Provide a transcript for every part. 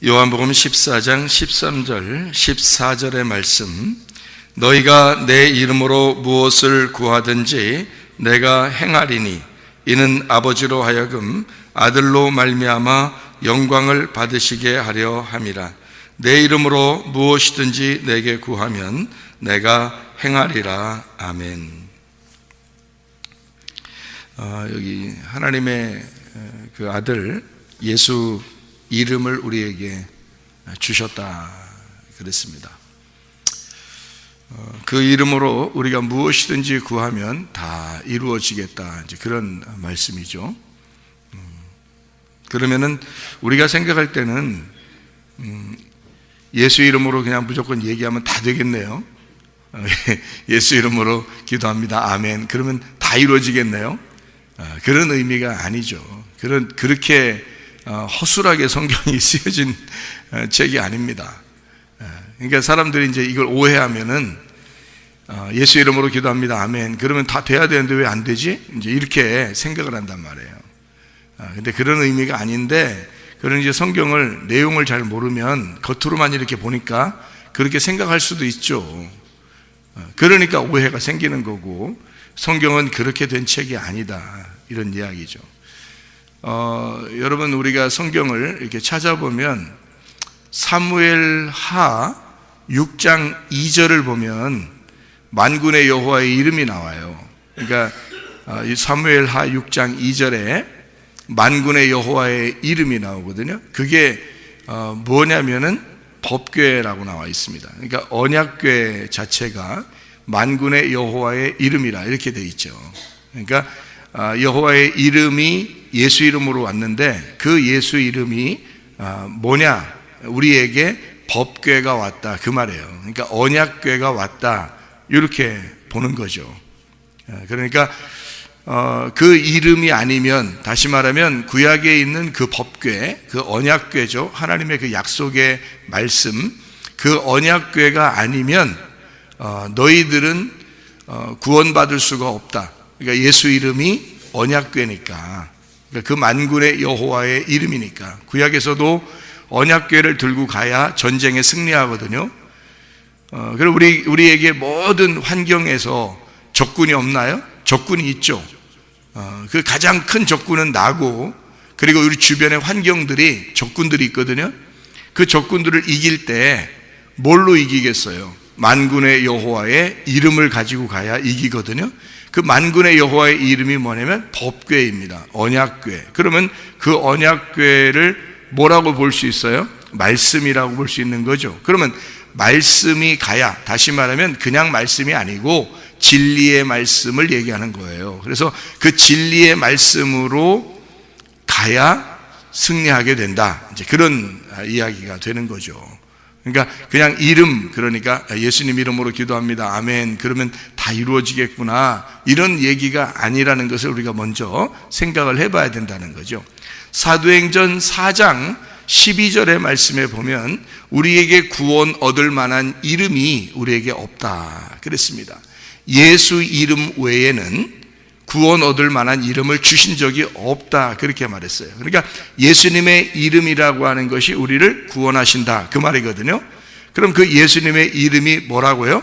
요한복음 14장 13절 14절의 말씀, 너희가 내 이름으로 무엇을 구하든지 내가 행하리니 이는 아버지로 하여금 아들로 말미암아 영광을 받으시게 하려 함이라. 내 이름으로 무엇이든지 내게 구하면 내가 행하리라. 아멘. 여기 하나님의 그 아들 예수 이름을 우리에게 주셨다 그랬습니다. 그 이름으로 우리가 무엇이든지 구하면 다 이루어지겠다, 이제 그런 말씀이죠. 그러면은 우리가 생각할 때는 예수 이름으로 그냥 무조건 얘기하면 다 되겠네요. 예수 이름으로 기도합니다. 아멘. 그러면 다 이루어지겠네요. 그런 의미가 아니죠. 그렇게 허술하게 성경이 쓰여진 책이 아닙니다. 그러니까 사람들이 이제 이걸 오해하면은 예수 이름으로 기도합니다. 아멘. 그러면 다 돼야 되는데 왜 안 되지? 이제 이렇게 생각을 한단 말이에요. 근데 그런 의미가 아닌데, 그런 이제 성경을 내용을 잘 모르면 겉으로만 이렇게 보니까 그렇게 생각할 수도 있죠. 그러니까 오해가 생기는 거고, 성경은 그렇게 된 책이 아니다, 이런 이야기죠. 여러분, 우리가 성경을 이렇게 찾아보면 사무엘하 6장 2절을 보면 만군의 여호와의 이름이 나와요. 그러니까 이 사무엘하 6장 2절에 만군의 여호와의 이름이 나오거든요. 그게 뭐냐면은 법궤라고 나와 있습니다. 그러니까 언약궤 자체가 만군의 여호와의 이름이라 이렇게 돼 있죠. 그러니까 여호와의 이름이 예수 이름으로 왔는데, 그 예수 이름이 뭐냐? 우리에게 법궤가 왔다, 그 말이에요. 그러니까 언약궤가 왔다, 이렇게 보는 거죠. 그러니까 그 이름이 아니면, 다시 말하면 구약에 있는 그 법궤, 그 언약궤죠. 하나님의 그 약속의 말씀, 그 언약궤가 아니면 너희들은 구원받을 수가 없다. 그러니까 예수 이름이 언약궤니까, 그러니까 그 만군의 여호와의 이름이니까. 구약에서도 언약궤를 들고 가야 전쟁에 승리하거든요. 그리고 우리에게 모든 환경에서 적군이 없나요? 적군이 있죠. 그 가장 큰 적군은 나고, 그리고 우리 주변의 환경들이 적군들이 있거든요. 그 적군들을 이길 때 뭘로 이기겠어요? 만군의 여호와의 이름을 가지고 가야 이기거든요. 그 만군의 여호와의 이름이 뭐냐면 법궤입니다. 언약궤. 그러면 그 언약궤를 뭐라고 볼 수 있어요? 말씀이라고 볼 수 있는 거죠. 그러면 말씀이 가야, 다시 말하면 그냥 말씀이 아니고 진리의 말씀을 얘기하는 거예요. 그래서 그 진리의 말씀으로 가야 승리하게 된다, 이제 그런 이야기가 되는 거죠. 그러니까 그냥 이름, 그러니까 예수님 이름으로 기도합니다. 아멘. 그러면 다 이루어지겠구나, 이런 얘기가 아니라는 것을 우리가 먼저 생각을 해봐야 된다는 거죠. 사도행전 4장 12절의 말씀에 보면 우리에게 구원 얻을 만한 이름이 우리에게 없다 그랬습니다. 예수 이름 외에는 구원 얻을 만한 이름을 주신 적이 없다, 그렇게 말했어요. 그러니까 예수님의 이름이라고 하는 것이 우리를 구원하신다, 그 말이거든요. 그럼 그 예수님의 이름이 뭐라고요?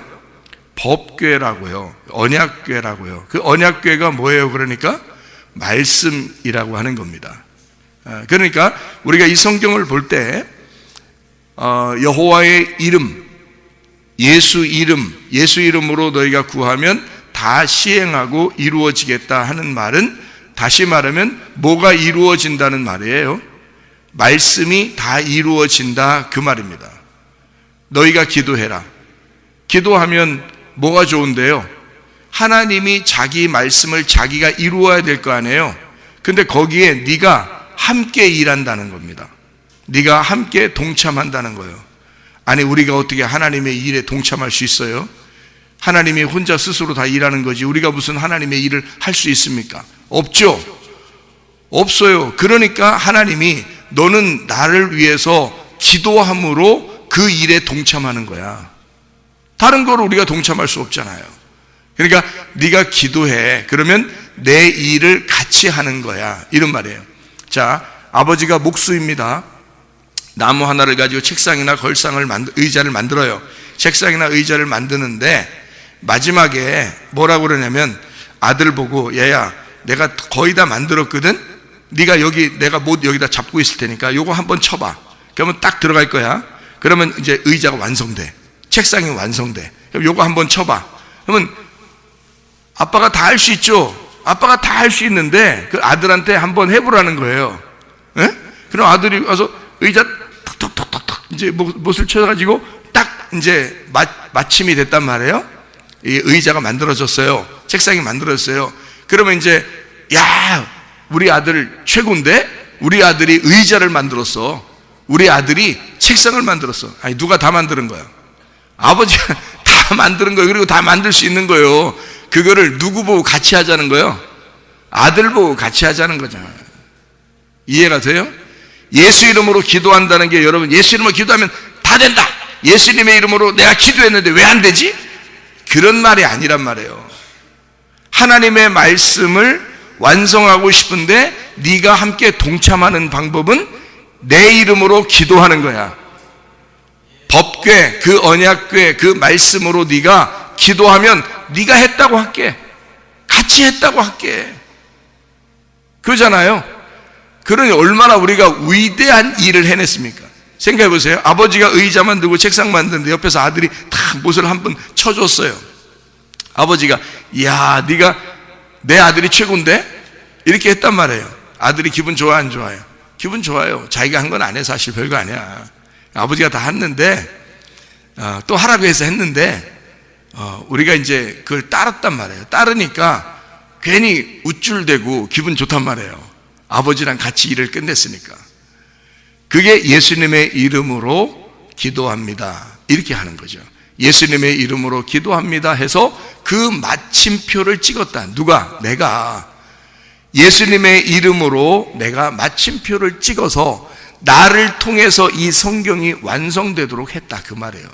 법궤라고요. 언약궤라고요. 그 언약궤가 뭐예요? 그러니까 말씀이라고 하는 겁니다. 그러니까 우리가 이 성경을 볼 때 여호와의 이름, 예수 이름으로 너희가 구하면 다 시행하고 이루어지겠다 하는 말은, 다시 말하면 뭐가 이루어진다는 말이에요? 말씀이 다 이루어진다, 그 말입니다. 너희가 기도해라. 기도하면 뭐가 좋은데요? 하나님이 자기 말씀을 자기가 이루어야 될 거 아니에요. 근데 거기에 네가 함께 일한다는 겁니다. 네가 함께 동참한다는 거예요. 아니, 우리가 어떻게 하나님의 일에 동참할 수 있어요? 하나님이 혼자 스스로 다 일하는 거지, 우리가 무슨 하나님의 일을 할 수 있습니까? 없죠. 없어요. 그러니까 하나님이 너는 나를 위해서 기도함으로 그 일에 동참하는 거야. 다른 거로 우리가 동참할 수 없잖아요. 그러니까 네가 기도해. 그러면 내 일을 같이 하는 거야, 이런 말이에요. 자, 아버지가 목수입니다. 나무 하나를 가지고 책상이나 의자를 만들어요. 책상이나 의자를 만드는데 마지막에 뭐라고 그러냐면 아들 보고 얘야 내가 거의 다 만들었거든. 네가 내가 못 여기다 잡고 있을 테니까 요거 한번 쳐봐. 그러면 딱 들어갈 거야. 그러면 이제 의자가 완성돼. 책상이 완성돼. 그럼 요거 한번 쳐봐. 그러면 아빠가 다 할 수 있죠. 아빠가 다 할 수 있는데 그 아들한테 한번 해보라는 거예요. 예? 그럼 아들이 와서 의자 탁탁탁탁탁 이제 못을 쳐가지고 딱 이제 마침이 됐단 말이에요. 이 의자가 만들어졌어요. 책상이 만들어졌어요. 그러면 이제 야 우리 아들 최고인데 우리 아들이 의자를 만들었어. 우리 아들이 책상을 만들었어. 아니 누가 다 만드는 거야? 아버지가 다 만드는 거예요. 그리고 다 만들 수 있는 거예요. 그거를 누구 보고 같이 하자는 거예요? 아들 보고 같이 하자는 거잖아요. 이해가 돼요? 예수 이름으로 기도한다는 게 여러분 예수 이름으로 기도하면 다 된다. 예수님의 이름으로 내가 기도했는데 왜 안 되지? 그런 말이 아니란 말이에요. 하나님의 말씀을 완성하고 싶은데 네가 함께 동참하는 방법은 내 이름으로 기도하는 거야. 법궤, 그 언약궤, 그 말씀으로 네가 기도하면 네가 했다고 할게. 같이 했다고 할게. 그러잖아요. 그러니 얼마나 우리가 위대한 일을 해냈습니까? 생각해 보세요. 아버지가 의자 만들고 책상 만드는데 옆에서 아들이 탁 못을 한번 쳐줬어요. 아버지가 야 네가 내 아들이 최고인데? 이렇게 했단 말이에요. 아들이 기분 좋아 안 좋아요? 기분 좋아요. 자기가 한 건 안 해. 사실 별거 아니야. 아버지가 다 했는데 또 하라고 해서 했는데 우리가 이제 그걸 따랐단 말이에요. 따르니까 괜히 우쭐대고 기분 좋단 말이에요. 아버지랑 같이 일을 끝냈으니까. 그게 예수님의 이름으로 기도합니다. 이렇게 하는 거죠. 예수님의 이름으로 기도합니다 해서 그 마침표를 찍었다. 누가? 내가. 예수님의 이름으로 내가 마침표를 찍어서 나를 통해서 이 성경이 완성되도록 했다. 그 말이에요.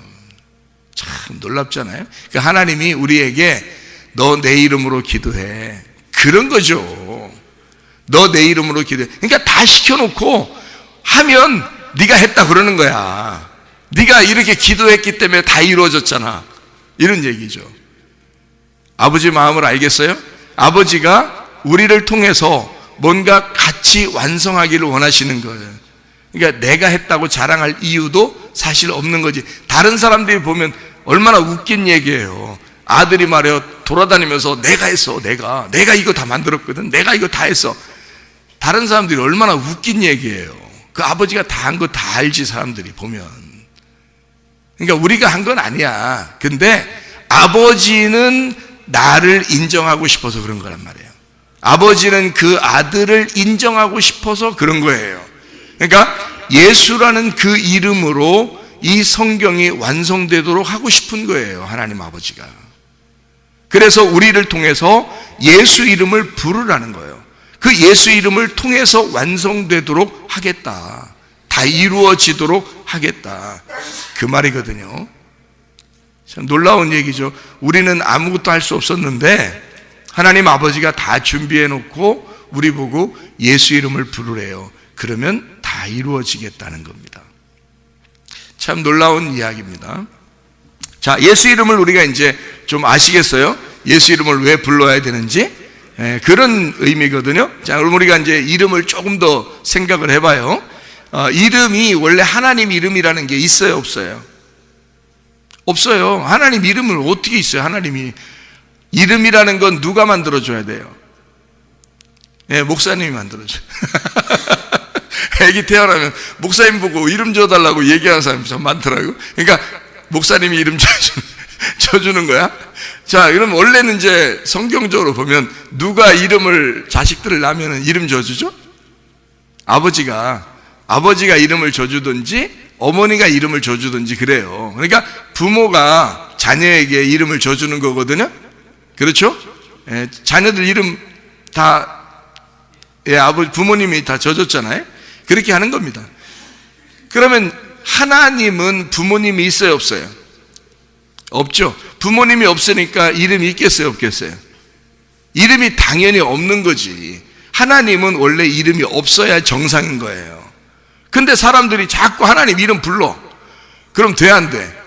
참 놀랍잖아요. 그러니까 하나님이 우리에게 너 내 이름으로 기도해. 그런 거죠. 너 내 이름으로 기도해. 그러니까 다 시켜놓고 하면 네가 했다 그러는 거야. 네가 이렇게 기도했기 때문에 다 이루어졌잖아. 이런 얘기죠. 아버지 마음을 알겠어요? 아버지가 우리를 통해서 뭔가 같이 완성하기를 원하시는 거예요. 그러니까 내가 했다고 자랑할 이유도 사실 없는 거지. 다른 사람들이 보면 얼마나 웃긴 얘기예요. 아들이 말이에요. 돌아다니면서 내가 했어. 내가 이거 다 만들었거든. 내가 이거 다 했어. 다른 사람들이 얼마나 웃긴 얘기예요. 그 아버지가 다 한 거 다 알지 사람들이 보면. 그러니까 우리가 한 건 아니야. 근데 아버지는 나를 인정하고 싶어서 그런 거란 말이에요. 아버지는 그 아들을 인정하고 싶어서 그런 거예요. 그러니까 예수라는 그 이름으로 이 성경이 완성되도록 하고 싶은 거예요. 하나님 아버지가. 그래서 우리를 통해서 예수 이름을 부르라는 거예요. 그 예수 이름을 통해서 완성되도록 하겠다. 다 이루어지도록 하겠다. 그 말이거든요. 참 놀라운 얘기죠. 우리는 아무것도 할 수 없었는데 하나님 아버지가 다 준비해 놓고 우리 보고 예수 이름을 부르래요. 그러면 다 이루어지겠다는 겁니다. 참 놀라운 이야기입니다. 자, 예수 이름을 우리가 이제 좀 아시겠어요? 예수 이름을 왜 불러야 되는지? 그런 의미거든요. 자, 그럼 우리가 이제 이름을 조금 더 생각을 해봐요. 이름이 원래 하나님 이름이라는 게 있어요, 없어요? 없어요. 하나님 이름을 어떻게 있어요? 하나님이 이름이라는 건 누가 만들어줘야 돼요? 네, 목사님이 만들어줘요. 애기 태어나면 목사님 보고 이름 줘달라고 얘기하는 사람이 참 많더라고요. 그러니까 목사님이 이름 줘주는 거야. 자, 그럼 원래는 이제 성경적으로 보면 누가 이름을 자식들을 낳으면 이름 줘주죠? 아버지가 이름을 줘주든지 어머니가 이름을 줘주든지 그래요. 그러니까 부모가 자녀에게 이름을 줘주는 거거든요. 그렇죠? 자녀들 이름 다 부모님이 다 줘줬잖아요. 그렇게 하는 겁니다. 그러면 하나님은 부모님이 있어요, 없어요? 없죠. 부모님이 없으니까 이름이 있겠어요, 없겠어요? 이름이 당연히 없는 거지. 하나님은 원래 이름이 없어야 정상인 거예요. 근데 사람들이 자꾸 하나님 이름 불러. 그럼 돼, 안 돼?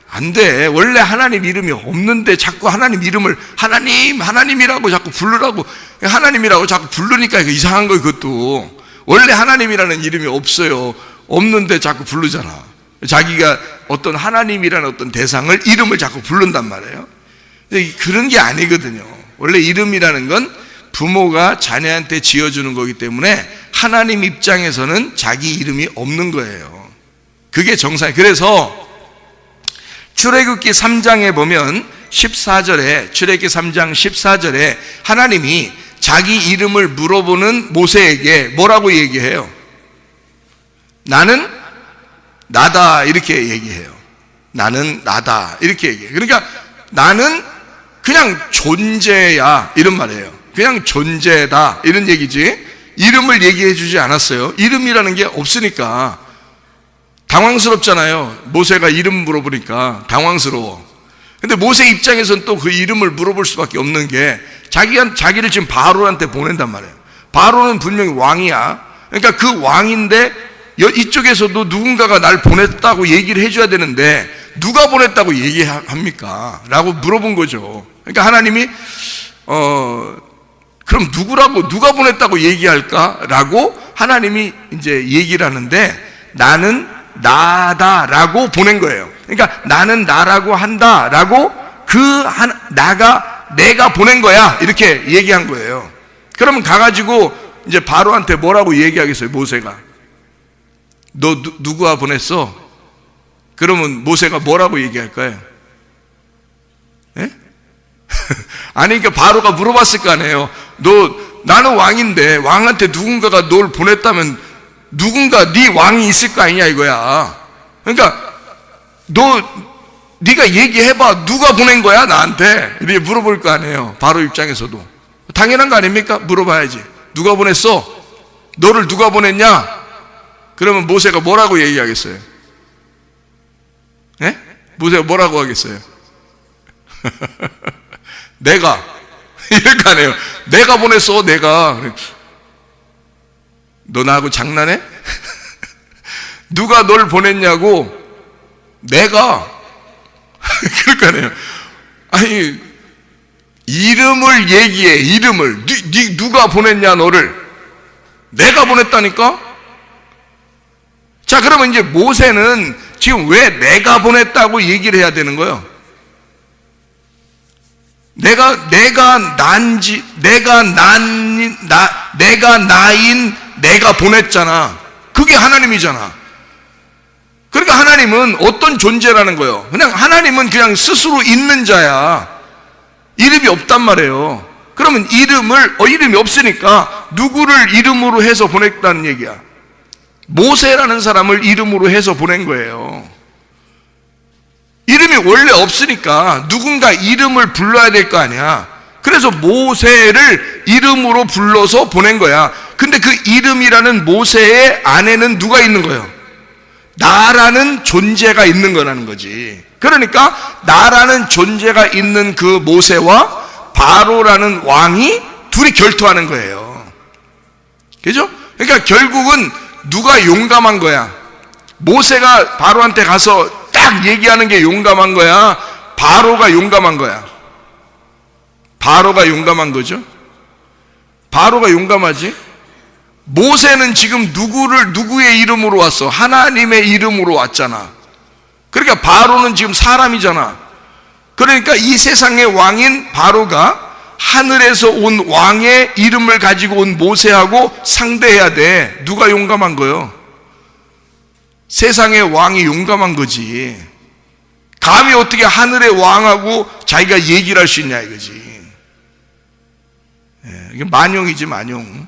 안 돼. 원래 하나님 이름이 없는데 자꾸 하나님 이름을 하나님이라고 자꾸 부르라고, 하나님이라고 자꾸 부르니까 이거 이상한 거예요, 그것도. 원래 하나님이라는 이름이 없어요. 없는데 자꾸 부르잖아. 자기가 어떤 하나님이라는 어떤 대상을, 이름을 자꾸 부른단 말이에요. 그런 게 아니거든요. 원래 이름이라는 건 부모가 자녀한테 지어주는 거기 때문에 하나님 입장에서는 자기 이름이 없는 거예요. 그게 정상이에요. 그래서 출애굽기 3장에 보면 14절에, 출애굽기 3장 14절에 하나님이 자기 이름을 물어보는 모세에게 뭐라고 얘기해요? 나는 나다, 이렇게 얘기해요. 나는 나다, 이렇게 얘기해요. 그러니까 나는 그냥 존재야, 이런 말이에요. 그냥 존재다, 이런 얘기지, 이름을 얘기해 주지 않았어요. 이름이라는 게 없으니까 당황스럽잖아요. 모세가 이름 물어보니까 당황스러워. 근데 모세 입장에서는 또 그 이름을 물어볼 수밖에 없는 게, 자기를 지금 바로한테 보낸단 말이에요. 바로는 분명히 왕이야. 그러니까 그 왕인데 이쪽에서도 누군가가 날 보냈다고 얘기를 해줘야 되는데 누가 보냈다고 얘기합니까? 라고 물어본 거죠. 그러니까 하나님이 그럼 누가 보냈다고 얘기할까? 라고 하나님이 이제 얘기를 하는데, 나는 나다라고 보낸 거예요. 그러니까 나는 나라고 한다라고, 내가 보낸 거야, 이렇게 얘기한 거예요. 그러면 가가지고 이제 바로한테 뭐라고 얘기하겠어요? 모세가 너 누구가 보냈어? 그러면 모세가 뭐라고 얘기할까요? 예? 아니, 그러니까 바로가 물어봤을 거 아니에요. 나는 왕인데 왕한테 누군가가 널 보냈다면 누군가 네 왕이 있을 거 아니냐, 이거야. 그러니까 네가 얘기해봐. 누가 보낸 거야 나한테? 이렇게 물어볼 거 아니에요. 바로 입장에서도 당연한 거 아닙니까? 물어봐야지. 누가 보냈어? 너를 누가 보냈냐? 그러면 모세가 뭐라고 얘기하겠어요? 예? 모세가 뭐라고 하겠어요? 내가 이럴 거 아니에요. 내가 보냈어, 내가. 너 나하고 장난해? 누가 널 보냈냐고? 내가. 그럴 거 아니에요. 아니, 이름을 얘기해. 이름을. 누가 보냈냐, 너를? 내가 보냈다니까? 자, 그러면 이제 모세는 지금 왜 내가 보냈다고 얘기를 해야 되는 거예요? 내가 나인 내가 보냈잖아. 그게 하나님이잖아. 그러니까 하나님은 어떤 존재라는 거예요? 그냥 하나님은 그냥 스스로 있는 자야. 이름이 없단 말이에요. 그러면 이름이 없으니까 누구를 이름으로 해서 보냈다는 얘기야. 모세라는 사람을 이름으로 해서 보낸 거예요. 이름이 원래 없으니까 누군가 이름을 불러야 될 거 아니야. 그래서 모세를 이름으로 불러서 보낸 거야. 근데 그 이름이라는 모세의 안에는 누가 있는 거예요? 나라는 존재가 있는 거라는 거지. 그러니까 나라는 존재가 있는 그 모세와 바로라는 왕이 둘이 결투하는 거예요. 그죠? 그러니까 결국은 누가 용감한 거야? 모세가 바로한테 가서 딱 얘기하는 게 용감한 거야? 바로가 용감한 거야? 바로가 용감한 거죠? 바로가 용감하지? 모세는 지금 누구의 이름으로 왔어? 하나님의 이름으로 왔잖아. 그러니까 바로는 지금 사람이잖아. 그러니까 이 세상의 왕인 바로가 하늘에서 온 왕의 이름을 가지고 온 모세하고 상대해야 돼. 누가 용감한 거요? 세상의 왕이 용감한 거지. 감히 어떻게 하늘의 왕하고 자기가 얘기를 할 수 있냐, 이거지. 이게 만용이지, 만용.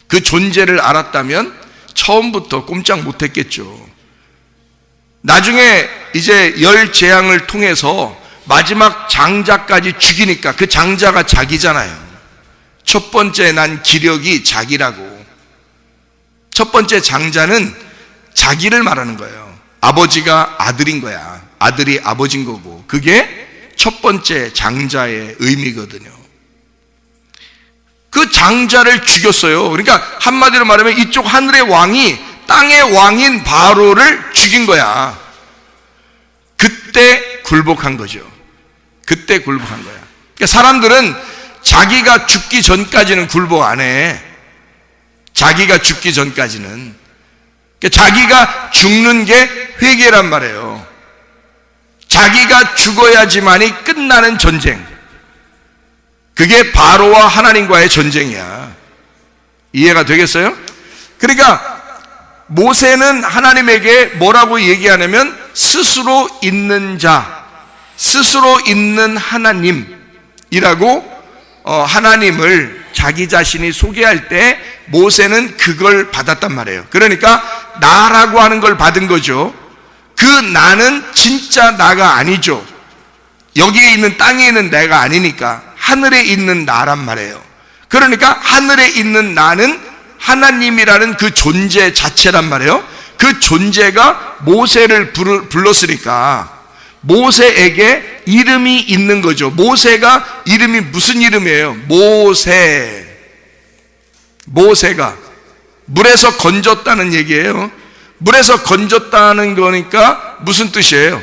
그 존재를 알았다면 처음부터 꼼짝 못했겠죠. 나중에 이제 10재앙을 통해서 마지막 장자까지 죽이니까 그 장자가 자기잖아요. 첫 번째 난 기력이 자기라고. 첫 번째 장자는 자기를 말하는 거예요. 아버지가 아들인 거야. 아들이 아버지인 거고. 그게 첫 번째 장자의 의미거든요. 그 장자를 죽였어요. 그러니까 한마디로 말하면 이쪽 하늘의 왕이 땅의 왕인 바로를 죽인 거야. 그때 굴복한 거죠. 그때 굴복한 거야. 그러니까 사람들은 자기가 죽기 전까지는 굴복 안 해. 자기가 죽기 전까지는. 그러니까 자기가 죽는 게 회개란 말이에요. 자기가 죽어야지만이 끝나는 전쟁. 그게 바로와 하나님과의 전쟁이야. 이해가 되겠어요? 그러니까 모세는 하나님에게 뭐라고 얘기하냐면 스스로 있는 자, 스스로 있는 하나님이라고 하나님을 자기 자신이 소개할 때 모세는 그걸 받았단 말이에요. 그러니까 나라고 하는 걸 받은 거죠. 그 나는 진짜 나가 아니죠. 여기에 있는 땅에 있는 내가 아니니까 하늘에 있는 나란 말이에요. 그러니까 하늘에 있는 나는 하나님이라는 그 존재 자체란 말이에요. 그 존재가 모세를 불렀으니까 모세에게 이름이 있는 거죠. 모세가 이름이 무슨 이름이에요? 모세가 물에서 건졌다는 얘기예요. 물에서 건졌다는 거니까 무슨 뜻이에요?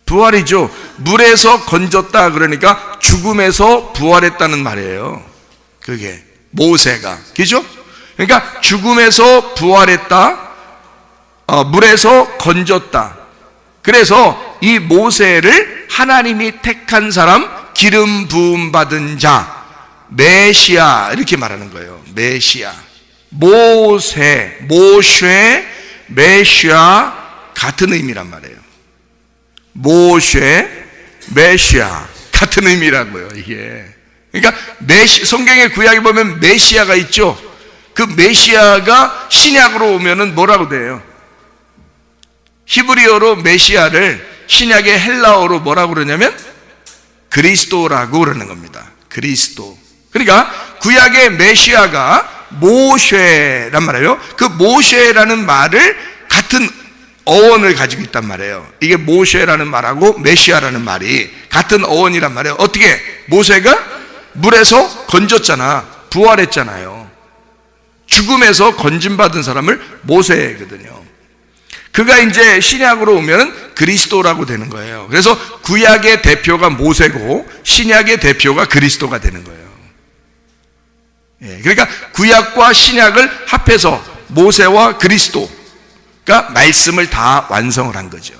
부활이죠. 물에서 건졌다 그러니까 죽음에서 부활했다는 말이에요. 그게 모세가, 그죠? 그러니까 죽음에서 부활했다, 물에서 건졌다. 그래서 이 모세를 하나님이 택한 사람, 기름 부음 받은 자, 메시아 이렇게 말하는 거예요. 메시아, 모세, 메시아 같은 의미란 말이에요. 메시아 같은 의미라고요. 이게 그러니까 성경의 구약에 보면 메시아가 있죠. 그 메시아가 신약으로 오면은 뭐라고 돼요? 히브리어로 메시아를 신약의 헬라어로 뭐라고 그러냐면 그리스도라고 그러는 겁니다. 그리스도. 그러니까 구약의 메시아가 모쉐란 말이에요. 그 모쉐라는 말을 같은 어원을 가지고 있단 말이에요. 이게 모쉐라는 말하고 메시아라는 말이 같은 어원이란 말이에요. 어떻게? 모세가 물에서 건졌잖아. 부활했잖아요. 죽음에서 건짐받은 사람을 모세거든요. 그가 이제 신약으로 오면 그리스도라고 되는 거예요. 그래서 구약의 대표가 모세고 신약의 대표가 그리스도가 되는 거예요. 그러니까 구약과 신약을 합해서 모세와 그리스도가 말씀을 다 완성을 한 거죠.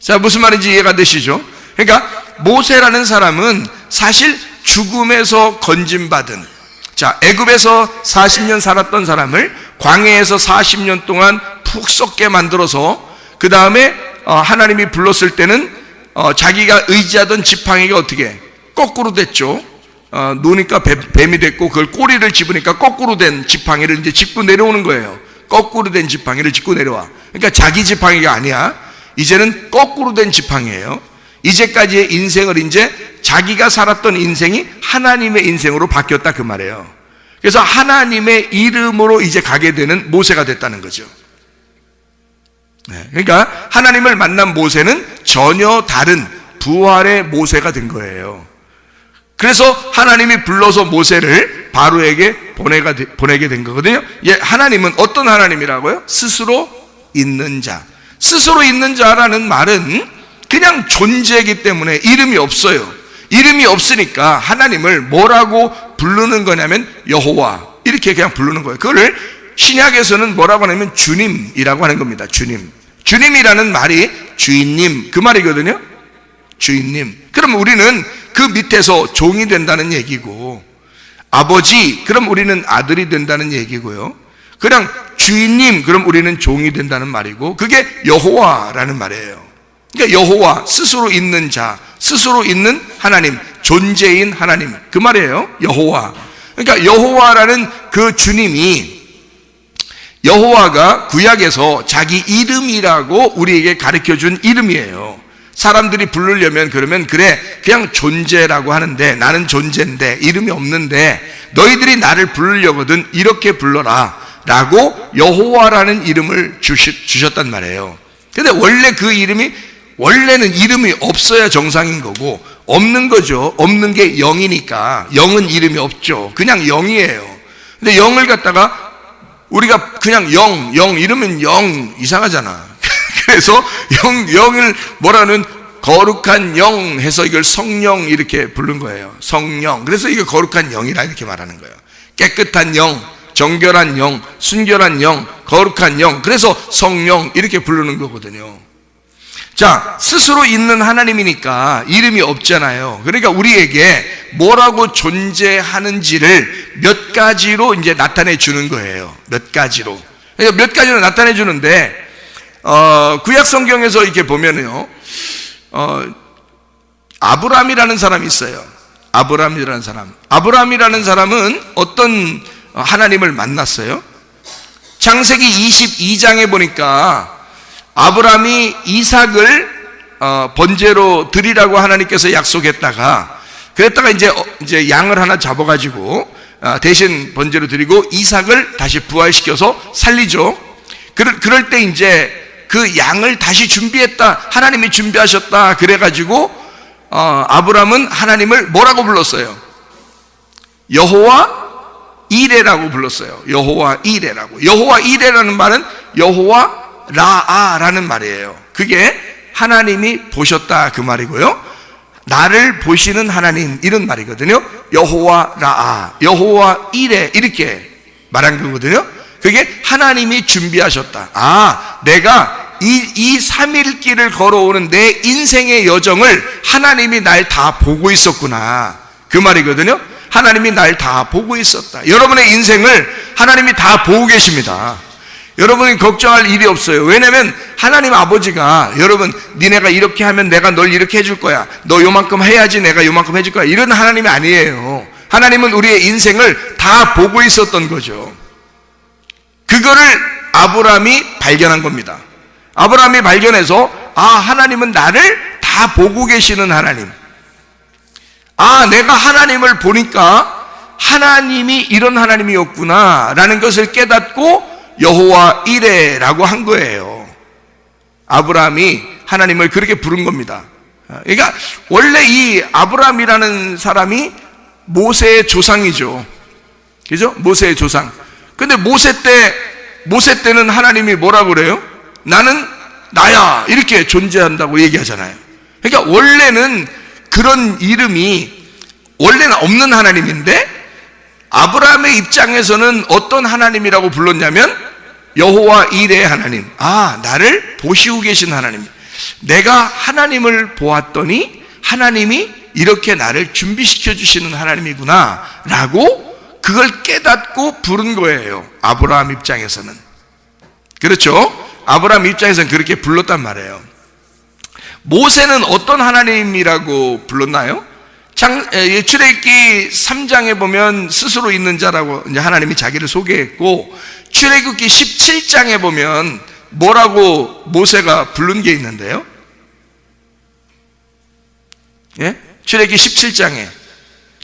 자, 무슨 말인지 이해가 되시죠? 그러니까 모세라는 사람은 사실 죽음에서 건짐받은, 자, 애굽에서 40년 살았던 사람을 광야에서 40년 동안 푹 썩게 만들어서 그 다음에 하나님이 불렀을 때는 자기가 의지하던 지팡이가 어떻게 거꾸로 됐죠. 노니까 뱀이 됐고 그걸 꼬리를 집으니까 거꾸로 된 지팡이를 이제 짚고 내려오는 거예요. 거꾸로 된 지팡이를 짚고 내려와. 그러니까 자기 지팡이가 아니야. 이제는 거꾸로 된 지팡이에요. 이제까지의 인생을 이제 자기가 살았던 인생이 하나님의 인생으로 바뀌었다 그 말이에요. 그래서 하나님의 이름으로 이제 가게 되는 모세가 됐다는 거죠. 그러니까 하나님을 만난 모세는 전혀 다른 부활의 모세가 된 거예요. 그래서 하나님이 불러서 모세를 바로에게 보내게 된 거거든요. 하나님은 어떤 하나님이라고요? 스스로 있는 자. 스스로 있는 자라는 말은 그냥 존재이기 때문에 이름이 없어요. 이름이 없으니까 하나님을 뭐라고 부르는 거냐면 여호와 이렇게 그냥 부르는 거예요. 그거를 신약에서는 뭐라고 하냐면 주님이라고 하는 겁니다. 주님이라는 말이 주인님 그 말이거든요. 주인님. 그럼 우리는 그 밑에서 종이 된다는 얘기고, 아버지 그럼 우리는 아들이 된다는 얘기고요. 그냥 주인님 그럼 우리는 종이 된다는 말이고, 그게 여호와라는 말이에요. 그러니까 여호와, 스스로 있는 자, 스스로 있는 하나님, 존재인 하나님 그 말이에요. 여호와. 그러니까 여호와라는 그 주님이, 여호와가 구약에서 자기 이름이라고 우리에게 가르쳐준 이름이에요. 사람들이 부르려면 그러면 그래 그냥 존재라고 하는데 나는 존재인데 이름이 없는데 너희들이 나를 부르려거든 이렇게 불러라 라고 여호와라는 이름을 주셨단 말이에요. 근데 원래 그 이름이, 원래는 이름이 없어야 정상인 거고 없는 거죠. 없는 게 영이니까 영은 이름이 없죠. 그냥 영이에요. 근데 영을 갖다가 우리가 그냥 영 이러면 영 이상하잖아. 그래서 영을 뭐라는 거룩한 영 해서 이걸 성령 이렇게 부른 거예요. 성령. 그래서 이게 거룩한 영이라 이렇게 말하는 거예요. 깨끗한 영, 정결한 영, 순결한 영, 거룩한 영. 그래서 성령 이렇게 부르는 거거든요. 자, 스스로 있는 하나님이니까 이름이 없잖아요. 그러니까 우리에게 뭐라고 존재하는지를 몇 가지로 이제 나타내 주는 거예요. 몇 가지로. 그러니까 몇 가지로 나타내 주는데, 구약 성경에서 이렇게 보면요, 아브람이라는 사람이 있어요. 아브람이라는 사람. 아브람이라는 사람은 어떤 하나님을 만났어요? 창세기 22장에 보니까 아브람이 이삭을 번제로 드리라고 하나님께서 약속했다가, 그랬다가 이제 양을 하나 잡아가지고 대신 번제로 드리고 이삭을 다시 부활시켜서 살리죠. 그럴 때 이제 그 양을 다시 준비했다, 하나님이 준비하셨다 그래가지고 아브람은 하나님을 뭐라고 불렀어요? 여호와 이레라고 불렀어요. 여호와 이레라고. 여호와 이레라는 말은 여호와 라아라는 말이에요. 그게 하나님이 보셨다 그 말이고요. 나를 보시는 하나님 이런 말이거든요. 여호와 라아, 여호와 이레 이렇게 말한 거거든요. 그게 하나님이 준비하셨다. 아, 내가 이 3일 길을 걸어오는 내 인생의 여정을 하나님이 날 다 보고 있었구나 그 말이거든요. 하나님이 날 다 보고 있었다. 여러분의 인생을 하나님이 다 보고 계십니다. 여러분이 걱정할 일이 없어요. 왜냐면 하나님 아버지가 여러분 니네가 이렇게 하면 내가 널 이렇게 해줄 거야, 너 요만큼 해야지 내가 요만큼 해줄 거야, 이런 하나님이 아니에요. 하나님은 우리의 인생을 다 보고 있었던 거죠. 그거를 아브람이 발견한 겁니다. 아브람이 발견해서 아, 하나님은 나를 다 보고 계시는 하나님. 아, 내가 하나님을 보니까 하나님이 이런 하나님이었구나 라는 것을 깨닫고 여호와 이레라고 한 거예요. 아브람이 하나님을 그렇게 부른 겁니다. 그러니까 원래 이 아브람이라는 사람이 모세의 조상이죠. 그죠? 모세의 조상. 근데 모세 때는 하나님이 뭐라고 그래요? 나는 나야 이렇게 존재한다고 얘기하잖아요. 그러니까 원래는 그런 이름이 원래는 없는 하나님인데 아브라함의 입장에서는 어떤 하나님이라고 불렀냐면 여호와 이레 하나님. 아, 나를 보시고 계신 하나님. 내가 하나님을 보았더니 하나님이 이렇게 나를 준비시켜 주시는 하나님이구나 라고 그걸 깨닫고 부른 거예요. 아브라함 입장에서는. 그렇죠? 아브라함 입장에서는 그렇게 불렀단 말이에요. 모세는 어떤 하나님이라고 불렀나요? 출애굽기 3장에 보면 스스로 있는 자라고 이제 하나님이 자기를 소개했고, 출애굽기 17장에 보면 뭐라고 모세가 부른 게 있는데요? 예? 출애굽기 17장에.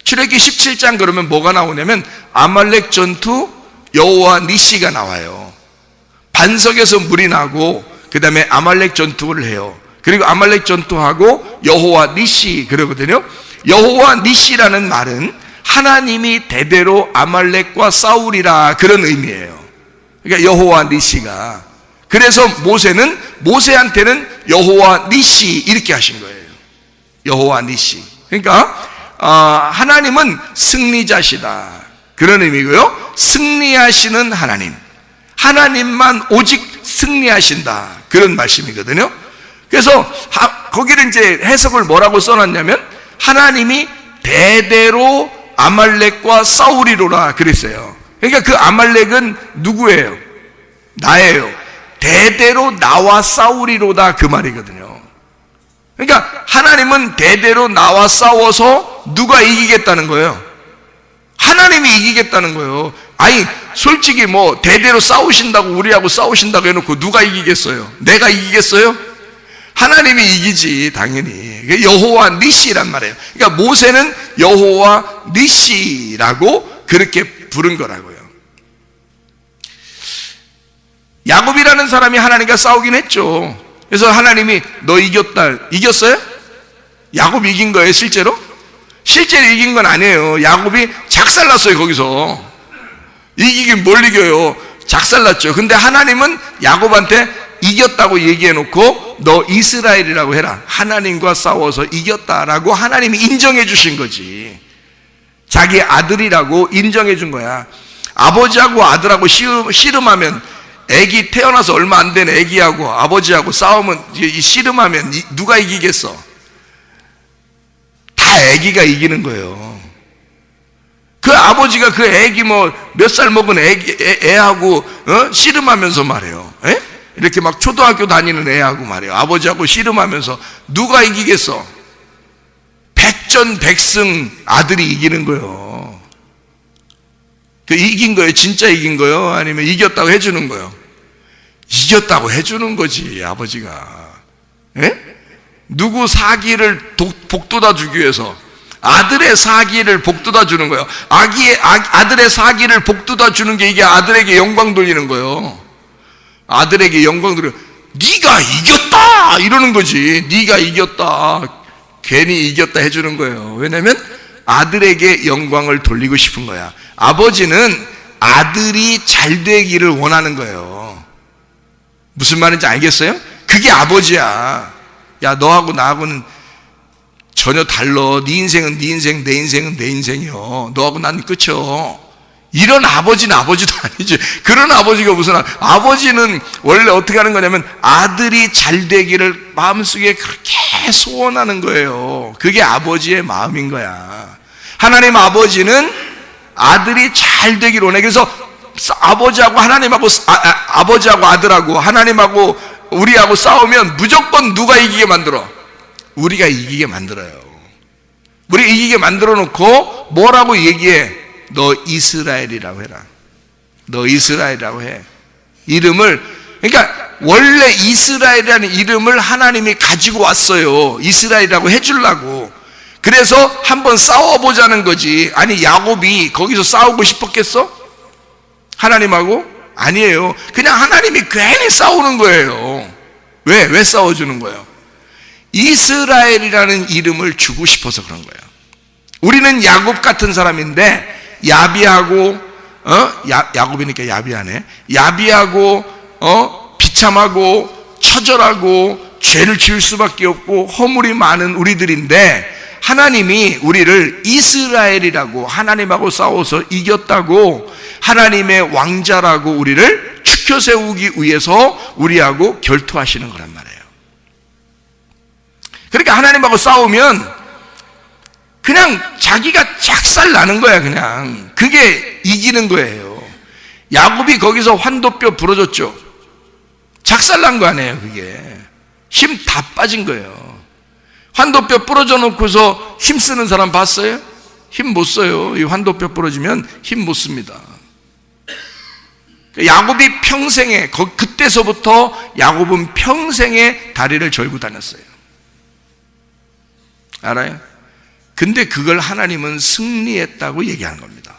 출애굽기 17장 그러면 뭐가 나오냐면 아말렉 전투 여호와 니시가 나와요. 반석에서 물이 나고 그 다음에 아말렉 전투를 해요. 그리고 아말렉 전투하고 여호와 니시 그러거든요. 여호와 니시라는 말은 하나님이 대대로 아말렉과 싸우리라 그런 의미예요. 그러니까 여호와 니시가. 그래서 모세한테는 여호와 니시 이렇게 하신 거예요. 여호와 니시. 그러니까 하나님은 승리자시다 그런 의미고요. 승리하시는 하나님, 하나님만 오직 승리하신다 그런 말씀이거든요. 그래서 거기를 이제 해석을 뭐라고 써놨냐면 하나님이 대대로 아말렉과 싸우리로라 그랬어요. 그러니까 그 아말렉은 누구예요? 나예요. 대대로 나와 싸우리로다 그 말이거든요. 그러니까 하나님은 대대로 나와 싸워서 누가 이기겠다는 거예요? 하나님이 이기겠다는 거예요. 아니 솔직히 뭐 대대로 싸우신다고 우리하고 싸우신다고 해놓고 누가 이기겠어요? 내가 이기겠어요? 하나님이 이기지 당연히. 여호와 니시란 말이에요. 그러니까 모세는 여호와 니시라고 그렇게 부른 거라고요. 야곱이라는 사람이 하나님과 싸우긴 했죠. 그래서 하나님이 너 이겼다. 이겼어요? 야곱이 이긴 거예요 실제로? 실제로 이긴 건 아니에요. 야곱이 작살났어요 거기서. 이기긴 뭘 이겨요? 작살났죠. 근데 하나님은 야곱한테 이겼다고 얘기해놓고 너 이스라엘이라고 해라. 하나님과 싸워서 이겼다라고 하나님이 인정해 주신 거지. 자기 아들이라고 인정해 준 거야. 아버지하고 아들하고 씨름하면, 애기 태어나서 얼마 안 된 애기하고 아버지하고 싸우면, 씨름하면 누가 이기겠어? 다 애기가 이기는 거예요. 그 아버지가 그 애기 몇 살 먹은 애하고 씨름하면서 말해요. 에? 이렇게 막 초등학교 다니는 애하고 말해요. 아버지하고 씨름하면서 누가 이기겠어? 백전백승 아들이 이기는 거예요. 그 이긴 거예요? 진짜 이긴 거예요? 아니면 이겼다고 해주는 거예요? 이겼다고 해주는 거지, 아버지가. 에? 누구 사기를 복돋아 주기 위해서 아들의 사기를 복돋아 주는 거예요. 아들의 사기를 복돋아 주는 게 이게 아들에게 영광 돌리는 거예요. 아들에게 영광 돌려. 네가 이겼다 이러는 거지. 네가 이겼다. 괜히 이겼다 해주는 거예요. 왜냐면 아들에게 영광을 돌리고 싶은 거야. 아버지는 아들이 잘 되기를 원하는 거예요. 무슨 말인지 알겠어요? 그게 아버지야. 야, 너하고 나하고는 전혀 달라. 네 인생은 네 인생, 내 인생은 내 인생이요. 너하고 난 끝이요. 이런 아버지는 아버지도 아니지. 그런 아버지가 무슨 아버지는 원래 어떻게 하는 거냐면 아들이 잘 되기를 마음속에 그렇게 소원하는 거예요. 그게 아버지의 마음인 거야. 하나님 아버지는 아들이 잘 되기를 원해. 그래서 아버지하고 하나님하고 아버지하고 아들하고 하나님하고 우리하고 싸우면 무조건 누가 이기게 만들어? 우리가 이기게 만들어요. 우리가 이기게 만들어 놓고 뭐라고 얘기해? 너 이스라엘이라고 해라. 너 이스라엘이라고 해. 이름을, 그러니까 원래 이스라엘이라는 이름을 하나님이 가지고 왔어요. 이스라엘이라고 해주려고. 그래서 한번 싸워보자는 거지. 아니, 야곱이 거기서 싸우고 싶었겠어? 하나님하고? 아니에요. 그냥 하나님이 괜히 싸우는 거예요. 왜 싸워주는 거예요? 이스라엘이라는 이름을 주고 싶어서 그런 거예요. 우리는 야곱 같은 사람인데 야비하고 야곱이니까 야비하네. 야비하고 비참하고 처절하고 죄를 지을 수밖에 없고 허물이 많은 우리들인데 하나님이 우리를 이스라엘이라고, 하나님하고 싸워서 이겼다고, 하나님의 왕자라고 우리를 추켜 세우기 위해서 우리하고 결투하시는 거란 말이에요. 그러니까 하나님하고 싸우면 그냥 자기가 작살 나는 거야. 그냥 그게 이기는 거예요. 야곱이 거기서 환도뼈 부러졌죠. 작살 난 거 아니에요. 그게 힘 다 빠진 거예요. 환도뼈 부러져 놓고서 힘쓰는 사람 봤어요? 힘 못 써요. 이 환도뼈 부러지면 힘 못 씁니다. 야곱이 평생에, 그때서부터 야곱은 평생에 다리를 절고 다녔어요. 알아요? 근데 그걸 하나님은 승리했다고 얘기하는 겁니다.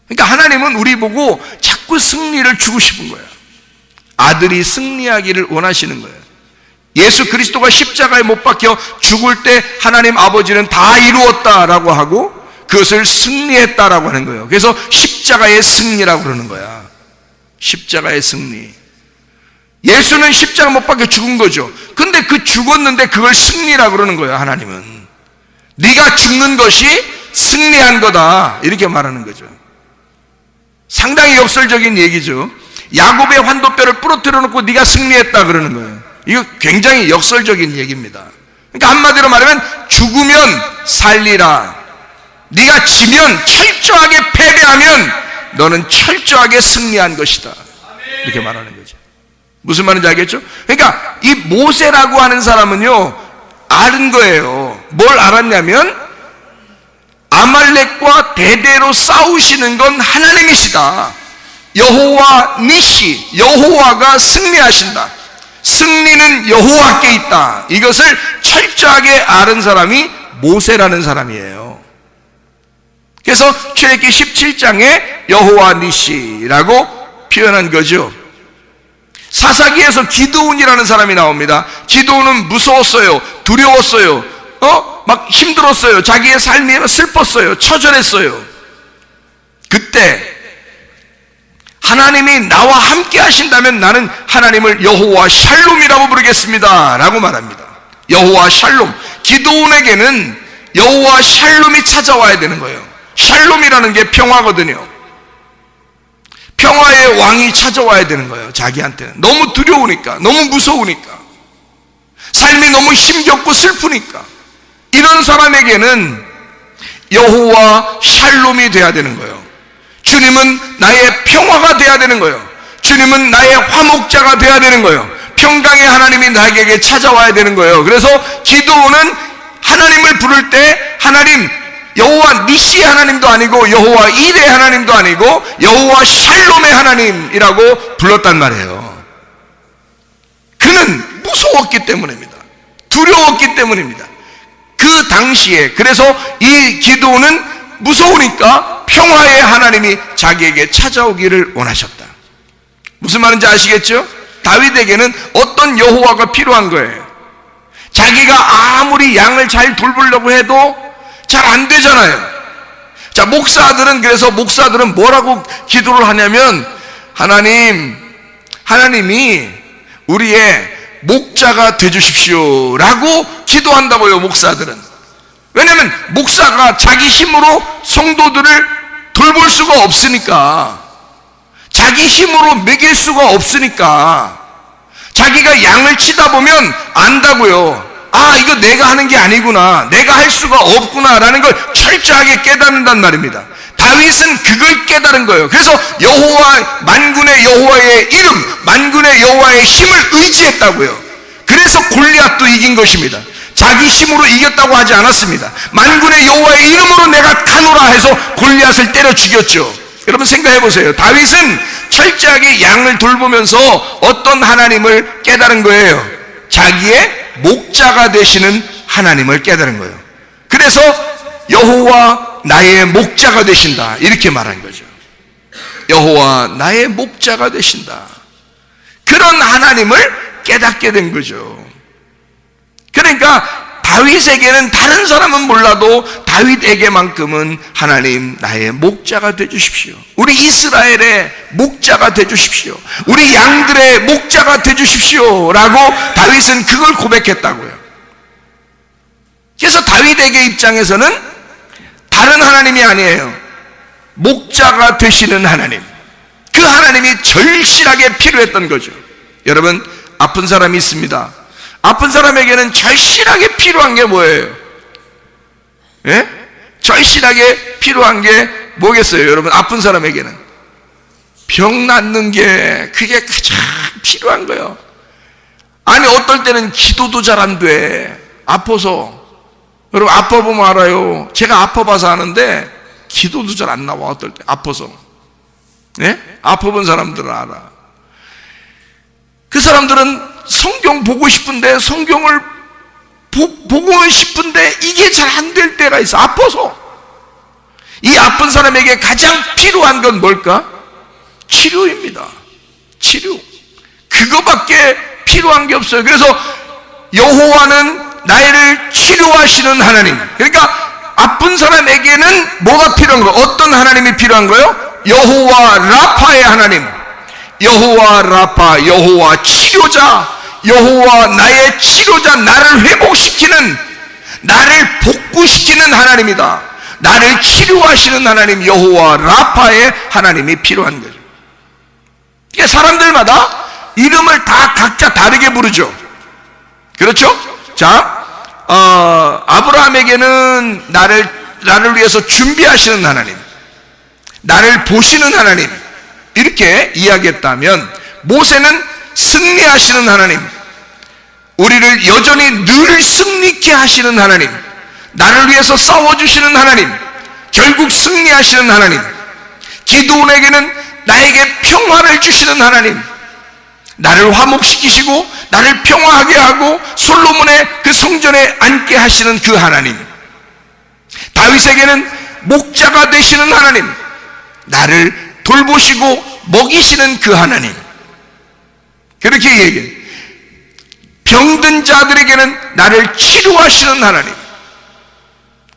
그러니까 하나님은 우리 보고 자꾸 승리를 주고 싶은 거예요. 아들이 승리하기를 원하시는 거예요. 예수 그리스도가 십자가에 못 박혀 죽을 때 하나님 아버지는 다 이루었다라고 하고 그것을 승리했다라고 하는 거예요. 그래서 십자가의 승리라고 그러는 거야. 십자가의 승리. 예수는 십자가 못 박혀 죽은 거죠. 근데 그 죽었는데 그걸 승리라고 그러는 거예요. 하나님은 네가 죽는 것이 승리한 거다 이렇게 말하는 거죠. 상당히 역설적인 얘기죠. 야곱의 환도뼈를 부러뜨려 놓고 네가 승리했다 그러는 거예요. 이거 굉장히 역설적인 얘기입니다. 그러니까 한마디로 말하면 죽으면 살리라. 네가 지면, 철저하게 패배하면 너는 철저하게 승리한 것이다 이렇게 말하는 거죠. 무슨 말인지 알겠죠? 그러니까 이 모세라고 하는 사람은요 아는 거예요. 뭘 알았냐면 아말렉과 대대로 싸우시는 건 하나님이시다. 여호와 니시, 여호와가 승리하신다. 승리는 여호와께 있다. 이것을 철저하게 아는 사람이 모세라는 사람이에요. 그래서 출애굽기 17장에 여호와 니시라고 표현한 거죠. 사사기에서 기드온이라는 사람이 나옵니다. 기드온은 무서웠어요. 두려웠어요. 막 힘들었어요. 자기의 삶이 슬펐어요. 처절했어요. 그때 하나님이 나와 함께 하신다면 나는 하나님을 여호와 샬롬이라고 부르겠습니다 라고 말합니다. 여호와 샬롬. 기드온에게는 여호와 샬롬이 찾아와야 되는 거예요. 샬롬이라는 게 평화거든요. 평화의 왕이 찾아와야 되는 거예요. 자기한테는 너무 두려우니까, 너무 무서우니까, 삶이 너무 힘겹고 슬프니까 이런 사람에게는 여호와 샬롬이 돼야 되는 거예요. 주님은 나의 평화가 돼야 되는 거예요. 주님은 나의 화목자가 돼야 되는 거예요. 평강의 하나님이 나에게 찾아와야 되는 거예요. 그래서 기드온은 하나님을 부를 때 하나님, 여호와 니시의 하나님도 아니고 여호와 이레의 하나님도 아니고 여호와 샬롬의 하나님이라고 불렀단 말이에요. 그는 무서웠기 때문입니다. 두려웠기 때문입니다. 그 당시에. 그래서 이 기드온은 무서우니까 평화의 하나님이 자기에게 찾아오기를 원하셨다. 무슨 말인지 아시겠죠? 다윗에게는 어떤 여호와가 필요한 거예요. 자기가 아무리 양을 잘 돌보려고 해도 잘 안 되잖아요. 자, 목사들은 뭐라고 기도를 하냐면, 하나님이 우리의 목자가 되주십시오 라고 기도한다고요. 목사들은. 왜냐하면 목사가 자기 힘으로 성도들을 돌볼 수가 없으니까, 자기 힘으로 먹일 수가 없으니까, 자기가 양을 치다 보면 안다고요. 아, 이거 내가 하는 게 아니구나, 내가 할 수가 없구나 라는 걸 철저하게 깨닫는단 말입니다. 다윗은 그걸 깨달은 거예요. 그래서 여호와, 만군의 여호와의 이름, 만군의 여호와의 힘을 의지했다고요. 그래서 골리앗도 이긴 것입니다. 자기 힘으로 이겼다고 하지 않았습니다. 만군의 여호와의 이름으로 내가 가노라 해서 골리앗을 때려 죽였죠. 여러분 생각해 보세요. 다윗은 철저하게 양을 돌보면서 어떤 하나님을 깨달은 거예요? 자기의 목자가 되시는 하나님을 깨달은 거예요. 그래서 여호와 나의 목자가 되신다 이렇게 말한 거죠. 여호와 나의 목자가 되신다. 그런 하나님을 깨닫게 된 거죠. 그러니까 다윗에게는, 다른 사람은 몰라도 다윗에게만큼은 하나님 나의 목자가 되주십시오, 우리 이스라엘의 목자가 되주십시오, 우리 양들의 목자가 되주십시오 라고 다윗은 그걸 고백했다고요. 그래서 다윗에게 입장에서는 다른 하나님이 아니에요. 목자가 되시는 하나님, 그 하나님이 절실하게 필요했던 거죠. 여러분, 아픈 사람이 있습니다. 아픈 사람에게는 절실하게 필요한 게 뭐예요? 예? 절실하게 필요한 게 뭐겠어요? 여러분, 아픈 사람에게는 병 낫는 게 그게 가장 필요한 거예요. 아니, 어떨 때는 기도도 잘 안 돼. 아파서. 여러분, 아파보면 알아요. 제가 아파봐서 아는데 기도도 잘 안 나와. 어떨 때 아파서. 예? 아파본 사람들은 알아. 그 사람들은 성경 보고 싶은데, 성경을 보고는 싶은데 이게 잘 안 될 때가 있어. 아파서. 이 아픈 사람에게 가장 필요한 건 뭘까? 치료입니다. 치료. 그거밖에 필요한 게 없어요. 그래서 여호와는 나를 치료하시는 하나님. 그러니까 아픈 사람에게는 뭐가 필요한 거예요? 어떤 하나님이 필요한 거예요? 여호와 라파의 하나님. 여호와 라파, 여호와 치료자, 여호와 나의 치료자, 나를 회복시키는, 나를 복구시키는 하나님이다. 나를 치료하시는 하나님, 여호와 라파의 하나님이 필요한 거죠. 이게 사람들마다 이름을 다 각자 다르게 부르죠. 그렇죠? 자, 아브라함에게는 나를 위해서 준비하시는 하나님, 나를 보시는 하나님, 이렇게 이야기했다면, 모세는 승리하시는 하나님, 우리를 여전히 늘 승리케 하시는 하나님, 나를 위해서 싸워주시는 하나님, 결국 승리하시는 하나님. 기드온에게는 나에게 평화를 주시는 하나님, 나를 화목시키시고 나를 평화하게 하고 솔로몬의 그 성전에 앉게 하시는 그 하나님. 다윗에게는 목자가 되시는 하나님, 나를 돌보시고 먹이시는 그 하나님. 그렇게 얘기해요. 병든 자들에게는 나를 치료하시는 하나님.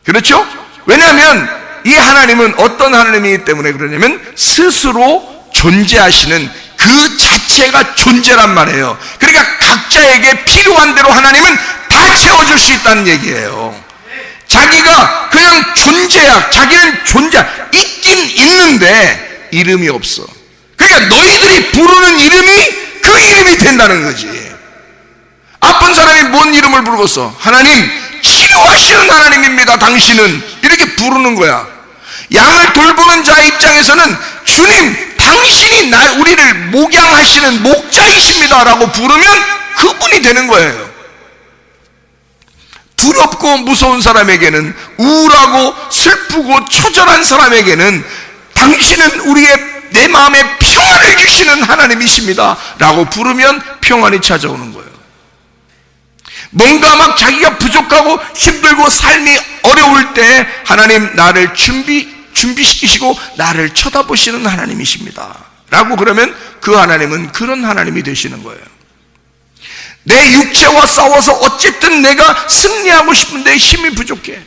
그렇죠? 왜냐하면 이 하나님은 어떤 하나님이기 때문에 그러냐면, 스스로 존재하시는 그 자체가 존재란 말이에요. 그러니까 각자에게 필요한 대로 하나님은 다 채워줄 수 있다는 얘기예요. 자기가 그냥 존재야. 자기는 존재, 있긴 있는데 이름이 없어. 그러니까 너희들이 부르는 이름이 그 이름이 된다는 거지. 아픈 사람이 뭔 이름을 부르겠어? 하나님, 치료하시는 하나님입니다 당신은. 이렇게 부르는 거야. 양을 돌보는 자 입장에서는 주님, 당신이 우리를 목양하시는 목자이십니다 라고 부르면 그분이 되는 거예요. 두렵고 무서운 사람에게는, 우울하고 슬프고 처절한 사람에게는 당신은 내 마음에 평안을 주시는 하나님이십니다 라고 부르면 평안이 찾아오는 거예요. 뭔가 막 자기가 부족하고 힘들고 삶이 어려울 때 하나님, 나를 준비시키시고 나를 쳐다보시는 하나님이십니다 라고 그러면 그 하나님은 그런 하나님이 되시는 거예요. 내 육체와 싸워서 어쨌든 내가 승리하고 싶은데 힘이 부족해.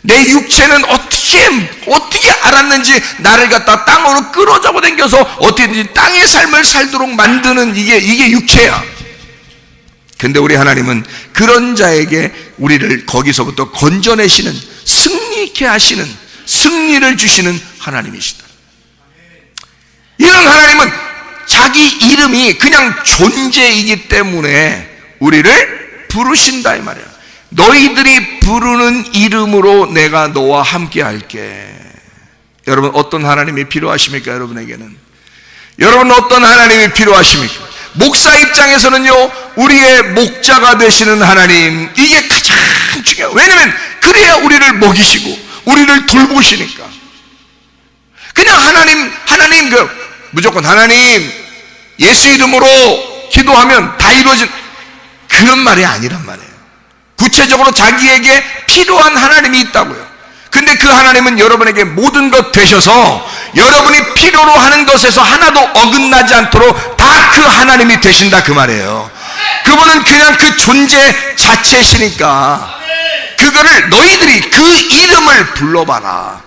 내 육체는 어떻게 알았는지 나를 갖다 땅으로 끌어잡아 당겨서 어떻게든지 땅의 삶을 살도록 만드는 이게 육체야. 근데 우리 하나님은 그런 자에게 우리를 거기서부터 건져내시는, 승리케 하시는, 승리를 주시는 하나님이시다. 이런 하나님은 자기 이름이 그냥 존재이기 때문에 우리를 부르신다 이 말이야. 너희들이 부르는 이름으로 내가 너와 함께 할게. 여러분, 어떤 하나님이 필요하십니까? 여러분에게는 여러분 어떤 하나님이 필요하십니까? 목사 입장에서는요, 우리의 목자가 되시는 하나님, 이게 가장 중요해요. 왜냐하면 그래야 우리를 먹이시고 우리를 돌보시니까. 그냥 하나님 무조건 하나님 예수 이름으로 기도하면 다 이루어진 그런 말이 아니란 말이에요. 구체적으로 자기에게 필요한 하나님이 있다고요. 근데 그 하나님은 여러분에게 모든 것 되셔서 여러분이 필요로 하는 것에서 하나도 어긋나지 않도록 다 그 하나님이 되신다 그 말이에요. 그분은 그냥 그 존재 자체시니까 그거를 너희들이 그 이름을 불러봐라.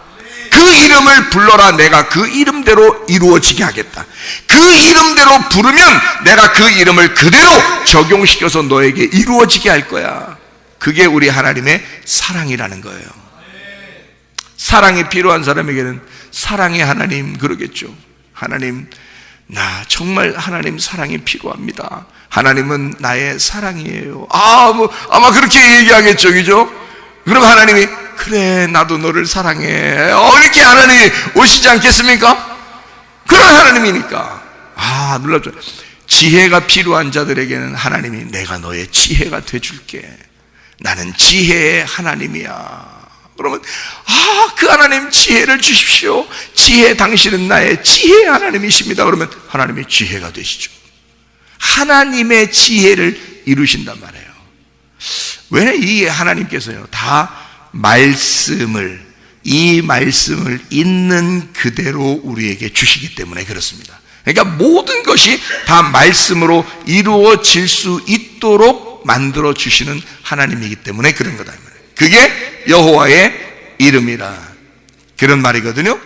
그 이름을 불러라. 내가 그 이름대로 이루어지게 하겠다. 그 이름대로 부르면 내가 그 이름을 그대로 적용시켜서 너에게 이루어지게 할 거야. 그게 우리 하나님의 사랑이라는 거예요. 사랑이 필요한 사람에게는 사랑의 하나님 그러겠죠. 하나님, 나 정말 하나님 사랑이 필요합니다. 하나님은 나의 사랑이에요. 아마 그렇게 얘기하겠죠, 그죠? 그럼 하나님이 그래, 나도 너를 사랑해. 이렇게 하나님이 오시지 않겠습니까? 그런 하나님이니까. 놀랍죠. 지혜가 필요한 자들에게는 하나님이 내가 너의 지혜가 돼줄게. 나는 지혜의 하나님이야. 그러면 그 하나님 지혜를 주십시오. 지혜, 당신은 나의 지혜의 하나님이십니다. 그러면 하나님이 지혜가 되시죠. 하나님의 지혜를 이루신단 말이에요. 왜 이 하나님께서요 다 이 말씀을 있는 그대로 우리에게 주시기 때문에 그렇습니다. 그러니까 모든 것이 다 말씀으로 이루어질 수 있도록 만들어 주시는 하나님이기 때문에 그런 거다. 그게 여호와의 이름이라, 그런 말이거든요.